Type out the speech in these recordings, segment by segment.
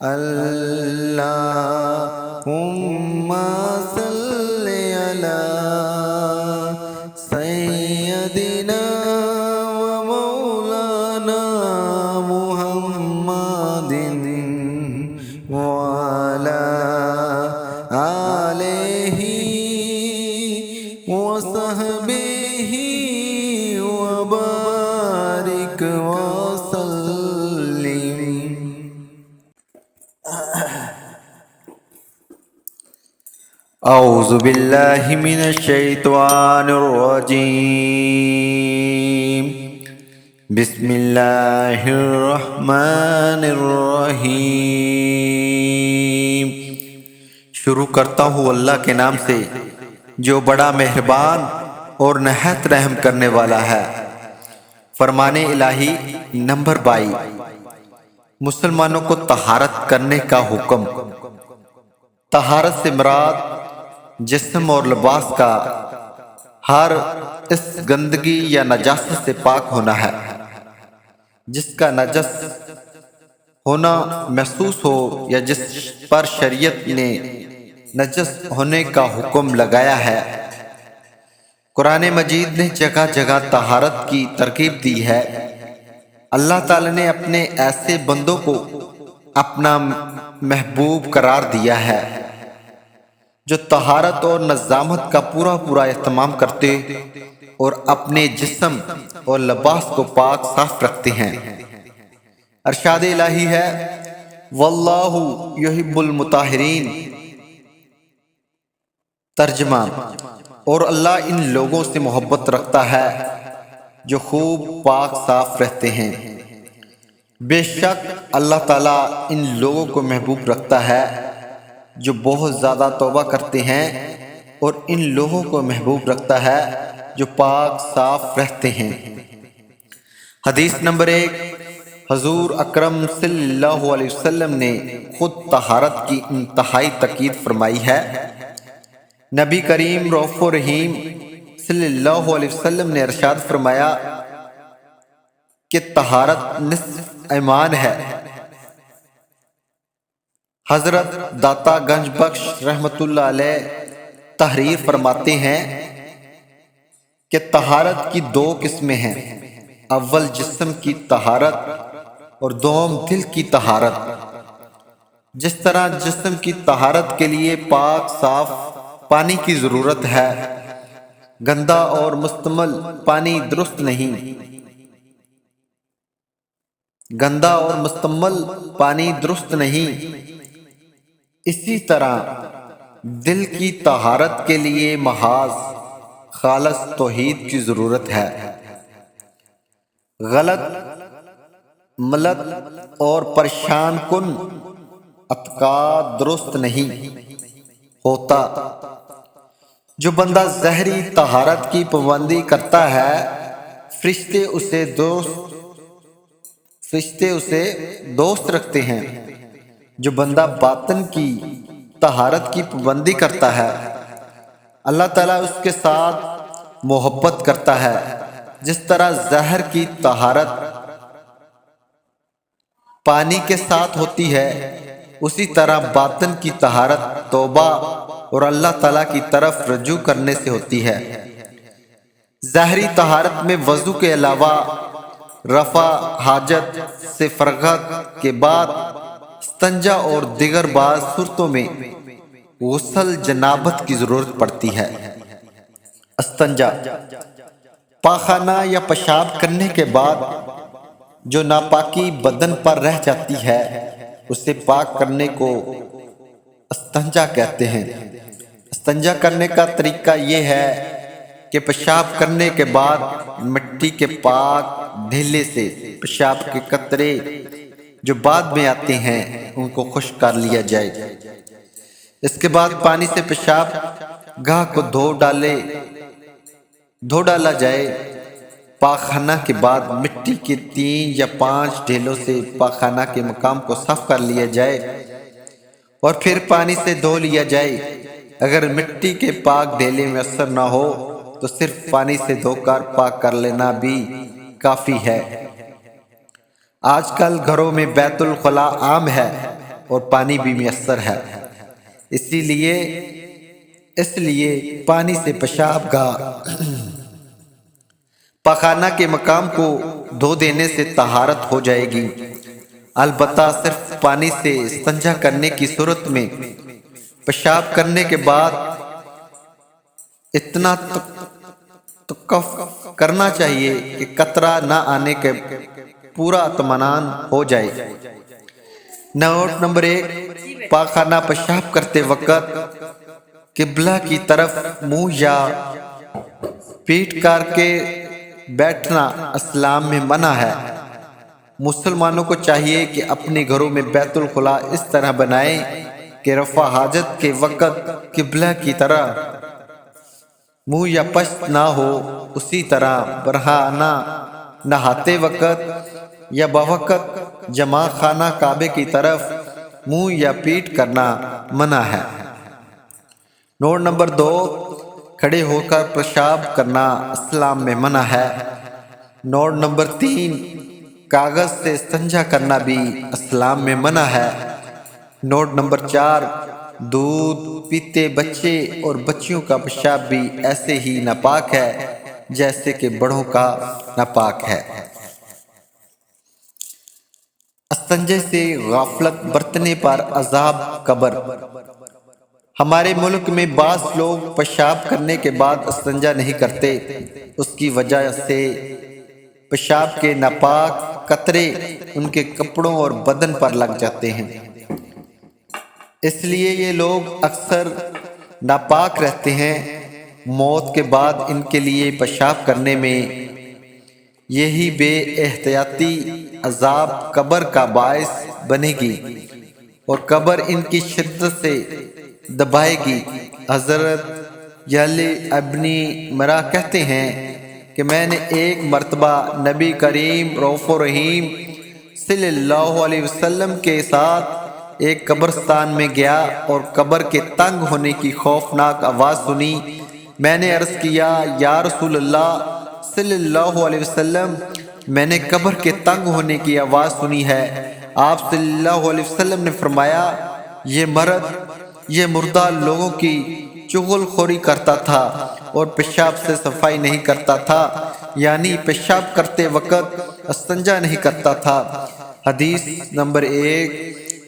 اللهم صل على سيدنا ومولانا محمد وعلى آله وصحبه وبارك وسلم. اعوذ باللہ من الشیطان الرجیم. بسم اللہ الرحمن الرحیم. شروع کرتا ہوں اللہ کے نام سے جو بڑا مہربان اور نہایت رحم کرنے والا ہے. فرمان الہی نمبر 22. مسلمانوں کو طہارت کرنے کا حکم. طہارت سے مراد جسم اور لباس کا ہر اس گندگی یا نجاست سے پاک ہونا ہے جس کا نجس ہونا محسوس ہو یا جس پر شریعت نے نجس ہونے کا حکم لگایا ہے. قرآن مجید نے جگہ جگہ طہارت کی ترغیب دی ہے. اللہ تعالی نے اپنے ایسے بندوں کو اپنا محبوب قرار دیا ہے جو طہارت اور نظامت کا پورا اہتمام کرتے اور اپنے جسم اور لباس کو پاک صاف رکھتے ہیں. ارشاد الہی ہے واللہ یحب المطہرین. ترجمہ: اور اللہ ان لوگوں سے محبت رکھتا ہے جو خوب پاک صاف رہتے ہیں. بے شک اللہ تعالیٰ ان لوگوں کو محبوب رکھتا ہے جو بہت زیادہ توبہ کرتے ہیں اور ان لوگوں کو محبوب رکھتا ہے جو پاک صاف رہتے ہیں. حدیث نمبر 1. حضور اکرم صلی اللہ علیہ وسلم نے خود طہارت کی انتہائی تاکید فرمائی ہے. نبی کریم رؤوف رحیم صلی اللہ علیہ وسلم نے ارشاد فرمایا کہ طہارت نصف ایمان ہے. حضرت داتا گنج بخش رحمۃ اللہ علیہ تحریر فرماتے ہیں کہ طہارت کی 2 قسمیں ہیں. اول جسم کی طہارت اور دوم دل کی طہارت. جس طرح جسم کی طہارت کے لیے پاک صاف پانی کی ضرورت ہے، گندا اور مستعمل پانی درست نہیں. اسی طرح دل کی طہارت کے لیے محض خالص توحید کی ضرورت ہے. غلط، ملت اور پریشان کن اعتقاد درست نہیں ہوتا. جو بندہ ظاہری طہارت کی پابندی کرتا ہے فرشتے اسے دوست رکھتے ہیں. جو بندہ باطن کی طہارت کی پابندی کرتا ہے اللہ تعالیٰ اس کے ساتھ محبت کرتا ہے. جس طرح ظاہر کی طہارت پانی کے ساتھ ہوتی ہے اسی طرح باطن کی طہارت توبہ اور اللہ تعالیٰ کی طرف رجوع کرنے سے ہوتی ہے. ظاہری طہارت میں وضو کے علاوہ رفع حاجت سے فراغت کے بعد استنجا اور دیگر بعض صورتوں میں غسل جنابت کی ضرورت پڑتی ہے. استنجا پاخانہ یا پیشاب کرنے کے بعد جو ناپاکی بدن پر رہ جاتی ہے اسے پاک کرنے کو استنجا کہتے ہیں. استنجا کرنے کا طریقہ یہ ہے کہ پیشاب کرنے کے بعد مٹی کے پاک ڈھیلے سے پیشاب کے قطرے جو بعد میں آتے ہیں ان کو خشک کر لیا جائے. اس کے بعد پانی سے پیشاب گاہ کو دھو ڈالا جائے. پاخانہ کے بعد مٹی کے 3 یا 5 ڈھیلوں سے پاخانہ کے مقام کو صاف کر لیا جائے اور پھر پانی سے دھو لیا جائے. اگر مٹی کے پاک ڈھیلے میں اثر نہ ہو تو صرف پانی سے دھو کر پاک کر لینا بھی کافی ہے. آج کل گھروں میں بیت الخلاء عام ہے. اور پانی بھی میسر ہے، اس لیے پانی سے پیشاب گاہ پاخانہ کے مقام کو دھو دینے سے طہارت ہو جائے گی۔ البتہ صرف پانی سے استنجا کرنے کی صورت میں پیشاب کرنے کے بعد اتنا تکف کرنا چاہیے کہ قطرہ نہ آنے کے پورا اطمینان ہو جائے۔ نوٹ نمبر 1، پاخانہ پیشاب کرتے وقت قبلہ کی طرف منہ یا پیٹھ کر کے بیٹھنا اسلام میں منع ہے۔ مسلمانوں کو چاہیے کہ اپنے گھروں میں بیت الخلاء اس طرح بنائیں کہ رفع حاجت کے وقت قبلہ کی طرح منہ یا پشت نہ ہو۔ اسی طرح برہنہ نہاتے وقت یا بوقت جماع خانہ کعبے کی طرف منہ یا پیٹھ کرنا منع ہے۔ نوٹ نمبر 2، کھڑے ہو کر پیشاب کرنا اسلام میں منع ہے۔ نوٹ نمبر 3، کاغذ سے استنجا کرنا بھی اسلام میں منع ہے۔ نوٹ نمبر 4، دودھ پیتے بچے اور بچیوں کا پیشاب بھی ایسے ہی ناپاک ہے جیسے کہ بڑوں کا ناپاک ہے۔ استنجے سے غفلت برتنے پر عذاب قبر۔ ہمارے ملک میں بعض لوگ پیشاب کرنے کے بعد استنجا نہیں کرتے، اس کی وجہ سے پیشاب کے ناپاک قطرے ان کے کپڑوں اور بدن پر لگ جاتے ہیں، اس لیے یہ لوگ اکثر ناپاک رہتے ہیں۔ موت کے بعد ان کے لیے پیشاب کرنے میں یہی بے احتیاطی عذاب قبر کا باعث بنے گی اور قبر ان کی شدت سے دبائے گی۔ حضرت یعلی ابن مرہ کہتے ہیں کہ میں نے ایک مرتبہ نبی کریم رؤوف الرحیم صلی اللہ علیہ وسلم کے ساتھ ایک قبرستان میں گیا اور قبر کے تنگ ہونے کی خوفناک آواز سنی۔ میں نے عرض کیا، یا رسول اللہ صلی اللہ علیہ وسلم، میں نے قبر کے تنگ ہونے کی آواز سنی ہے۔ آپ صلی اللہ علیہ وسلم نے فرمایا، یہ مردہ لوگوں کی چغل خوری کرتا تھا اور پیشاب سے صفائی نہیں کرتا تھا، یعنی پیشاب کرتے وقت استنجا نہیں کرتا تھا۔ حدیث نمبر 1،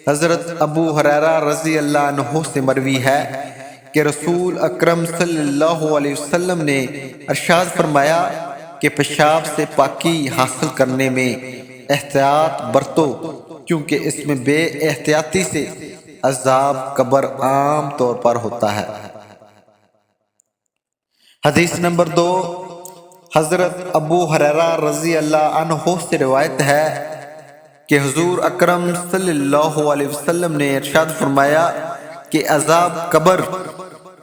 حضرت ابو ہریرہ رضی اللہ عنہ سے مروی ہے کہ رسول اکرم صلی اللہ علیہ وسلم نے ارشاد فرمایا کہ پیشاب سے پاکی حاصل کرنے میں احتیاط برتو، کیونکہ اس میں بے احتیاطی سے عذاب قبر عام طور پر ہوتا ہے۔ حدیث نمبر 2، حضرت ابو ہریرہ رضی اللہ عنہ سے روایت ہے کہ حضور اکرم صلی اللہ علیہ وسلم نے ارشاد فرمایا کہ عذاب قبر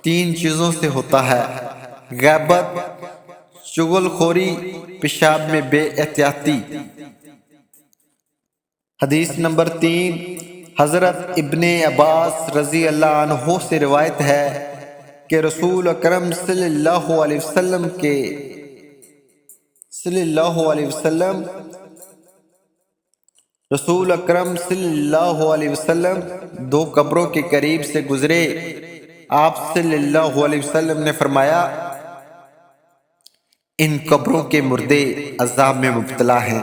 3 چیزوں سے ہوتا ہے: غیبت، چغل خوری، پیشاب میں بے احتیاطی۔ حدیث نمبر 3، حضرت ابن عباس رضی اللہ عنہ سے روایت ہے کہ رسول اکرم صلی اللہ علیہ وسلم 2 قبروں کے قریب سے گزرے۔ آپ صلی اللہ علیہ وسلم نے فرمایا، ان قبروں کے مردے عذاب میں مبتلا ہیں۔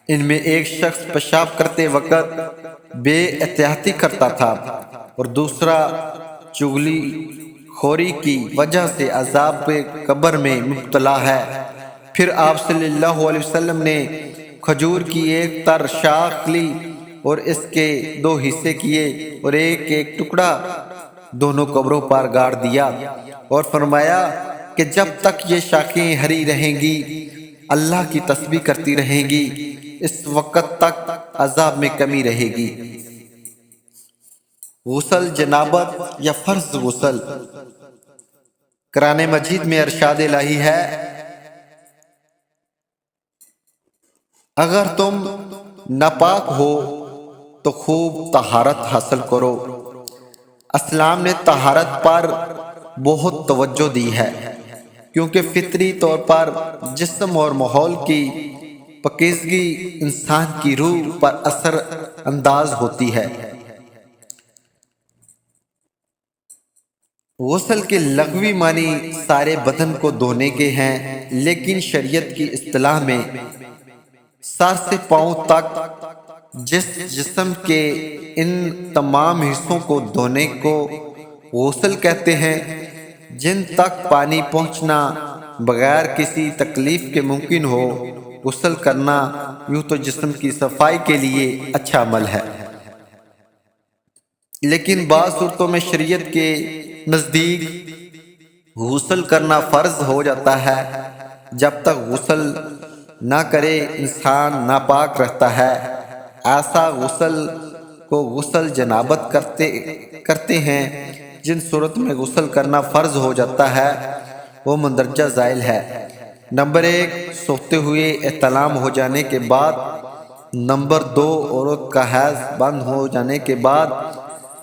ان میں ایک شخص پیشاب کرتے وقت بے احتیاطی کرتا تھا اور دوسرا چغلی خوری کی وجہ سے عذاب قبر میں مبتلا ہے۔ پھر آپ صلی اللہ علیہ وسلم نے کھجور کی ایک تر شاخ لی اور اس کے 2 حصے کیے اور ایک ٹکڑا دونوں قبروں پر گاڑ دیا اور فرمایا کہ جب تک یہ شاخیں ہری رہیں گی اللہ کی تسبیح کرتی رہیں گی، اس وقت تک عذاب میں کمی رہے گی۔ غسل جنابت یا فرض غسل۔ قرآن مجید میں ارشاد الہی ہے، اگر تم ناپاک ہو تو خوب طہارت حاصل کرو۔ اسلام نے طہارت پر بہت توجہ دی ہے، کیونکہ فطری طور پر جسم اور ماحول کی پاکیزگی انسان کی روح پر اثر انداز ہوتی ہے۔ غسل کے لغوی معنی سارے بدن کو دھونے کے ہیں، لیکن شریعت کی اصطلاح میں سر سے پاؤں تک جسم کے ان تمام حصوں کو دھونے کو غسل کہتے ہیں جن تک پانی پہنچنا بغیر کسی تکلیف کے ممکن ہو۔ غسل کرنا یوں تو جسم کی صفائی کے لیے اچھا عمل ہے، لیکن بعض صورتوں میں شریعت کے نزدیک غسل کرنا فرض ہو جاتا ہے۔ جب تک غسل نہ کرے انسان ناپاک رہتا ہے۔ ایسا غسل کو غسل جنابت کرتے ہیں۔ جن صورت میں غسل کرنا فرض ہو جاتا ہے وہ مندرجہ ذیل ہے۔ نمبر 1، سوتے ہوئے احتلام ہو جانے کے بعد۔ نمبر 2، عورت کا حیض بند ہو جانے کے بعد۔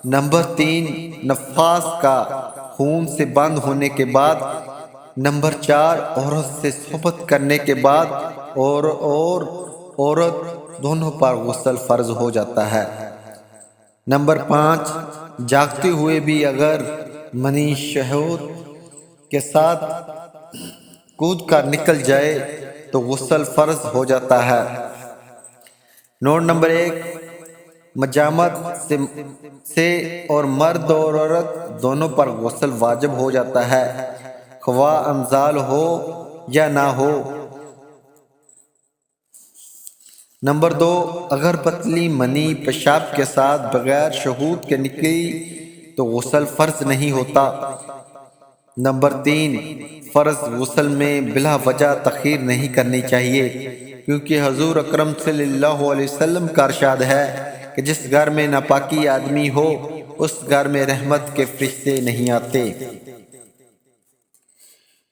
نمبر 3، نفاس کا خون سے بند ہونے کے بعد۔ نمبر 4، عورت سے صحبت کرنے کے بعد اور عورت دونوں پر غسل فرض ہو جاتا ہے۔ نمبر 5، جاگتے ہوئے بھی اگر منی شہوت کے ساتھ کود کر نکل جائے تو غسل فرض ہو جاتا ہے۔ نوٹ نمبر 1، مجامت سے اور مرد اور عورت دونوں پر غسل واجب ہو جاتا ہے، خواہ انزال ہو یا نہ ہو۔ نمبر 2، اگر پتلی منی پیشاب کے ساتھ بغیر شہود کے نکلی تو غسل فرض نہیں ہوتا۔ نمبر 3، فرض غسل میں بلا وجہ تاخیر نہیں کرنی چاہیے، کیونکہ حضور اکرم صلی اللہ علیہ وسلم کا ارشاد ہے کہ جس گھر میں ناپاکی آدمی ہو اس گھر میں رحمت کے فرشتے نہیں آتے۔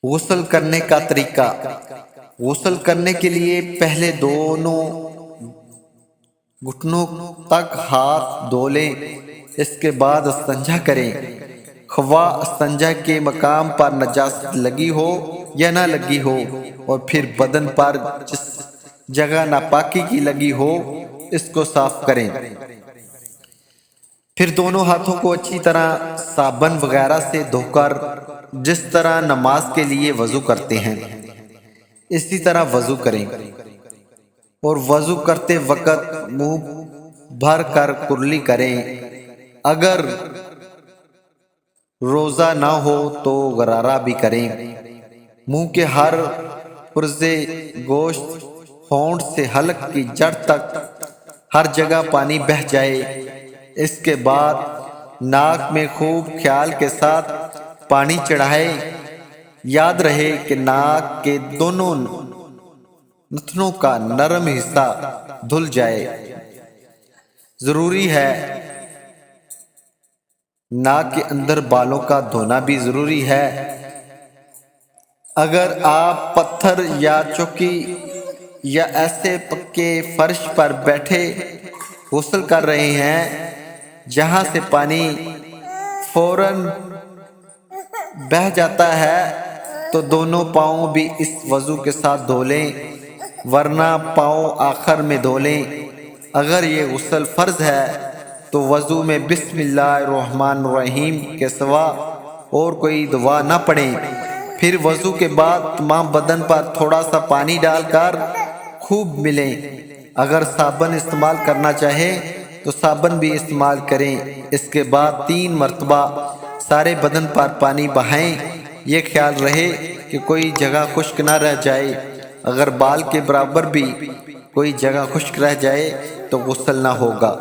غسل کرنے کا طریقہ۔ غسل کرنے کے لیے پہلے دونوں گھٹنوں تک ہاتھ دھو لیں، اس کے بعد استنجا کریں، خواہ استنجا کے مقام پر نجاست لگی ہو یا نہ لگی ہو، اور پھر بدن پر جس جگہ ناپاکی کی لگی ہو اس کو صاف کریں۔ پھر دونوں ہاتھوں کو اچھی طرح صابن وغیرہ سے دھو کر جس طرح نماز کے لیے وضو کرتے ہیں اسی طرح وضو کریں، اور وضو کرتے وقت منہ بھر کر کرلی کریں۔ اگر روزہ نہ ہو تو غرارہ بھی کریں۔ منہ کے ہر پرزے گوشت ہونٹ سے حلق کی جڑ تک ہر جگہ پانی بہہ جائے۔ اس کے بعد ناک میں خوب خیال کے ساتھ پانی چڑھائے۔ یاد رہے کہ ناک کے دونوں نتنوں کا نرم حصہ دھل جائے۔ ضروری ہے ناک کے اندر بالوں کا دھونا بھی ضروری ہے۔ اگر آپ پتھر یا چوکی یا ایسے پکے فرش پر بیٹھے غسل کر رہے ہیں جہاں سے پانی فوراً بہہ جاتا ہے تو دونوں پاؤں بھی اس وضو کے ساتھ دھو لیں، ورنہ پاؤں آخر میں دھو لیں۔ اگر یہ غسل فرض ہے تو وضو میں بسم اللہ الرحمن الرحیم کے سوا اور کوئی دعا نہ پڑھیں۔ پھر وضو کے بعد تمام بدن پر تھوڑا سا پانی ڈال کر خوب ملیں۔ اگر صابن استعمال کرنا چاہیں تو صابن بھی استعمال کریں۔ اس کے بعد 3 مرتبہ سارے بدن پر پانی بہائیں۔ یہ خیال رہے کہ کوئی جگہ خشک نہ رہ جائے۔ اگر بال کے برابر بھی کوئی جگہ خشک رہ جائے تو غسل نہ ہوگا۔